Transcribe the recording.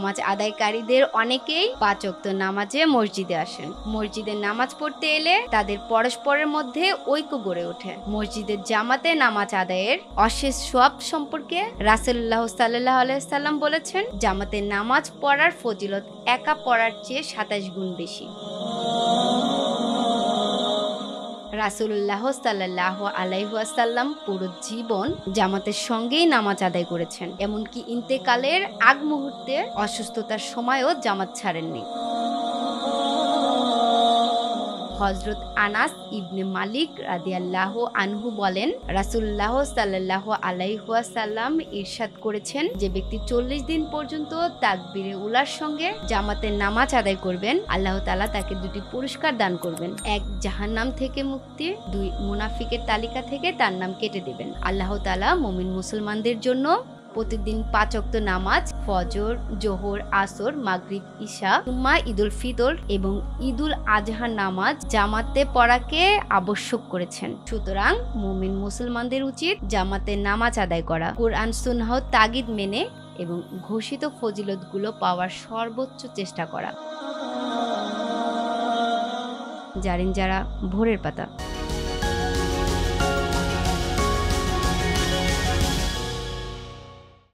নামাজ আদায়কারীদের অনেকেই ৫ ওয়াক্ত নামাজে মসজিদে আসেন। মসজিদে নামাজ পড়তে এলে তাদের পরস্পরের মধ্যে ঐক্য গড়ে ওঠে। মসজিদের জামাতে নামাজ আদায়ের অশেষ সওয়াব সম্পর্কে রাসূলুল্লাহ সাল্লাল্লাহু আলাইহি ওয়াসাল্লাম বলেছেন, জামাতে নামাজ পড়ার ফজিলত একা পড়ার চেয়ে ২৭ গুণ বেশি। রাসূলুল্লাহ সাল্লাল্লাহু আলাইহি ওয়াসাল্লাম পুরো জীবন জামাতের সঙ্গেই নামাজ আদায় করেছেন, এমনকি ইন্তেকালের আগ মুহূর্তে অসুস্থতার সময়ও জামাত ছাড়েননি। হযরত আনাস ইবনে মালিক রাদিয়াল্লাহু আনহু বলেন, রাসূলুল্লাহ সাল্লাল্লাহু আলাইহি ওয়াসাল্লাম ইরশাদ করেছেন, যে ব্যক্তি ৪০ দিন পর্যন্ত তাকবীরে উলার সঙ্গে জামাতের নামাজ আদায় করবেন, আল্লাহ তাআলা তাকে দুটি পুরস্কার দান করবেন। ১, জাহান্নাম থেকে মুক্তি, ২, মুনাফিকের তালিকা থেকে তার নাম কেটে দেবেন। আল্লাহ তাআলা মুমিন মুসলমানদের জন্য প্রতিদিন ৫ ওয়াক্ত নামাজ ফজর, জোহর, আসর, মাগরিব, ইশা, জুম্মা, ঈদুল ফিতর এবং ঈদুল আজহার নামাজ জামাতে পড়াকে আবশ্যক করেছেন। সুতরাং মুমিন মুসলমানদের উচিত জামাতে নামাজ আদায় করা, কুরআন সুন্নাহ তাগিদ মেনে এবং ঘোষিত ফজিলতগুলো পাওয়ার সর্বোচ্চ চেষ্টা করা। জারিন যারা ভোরের পাতা।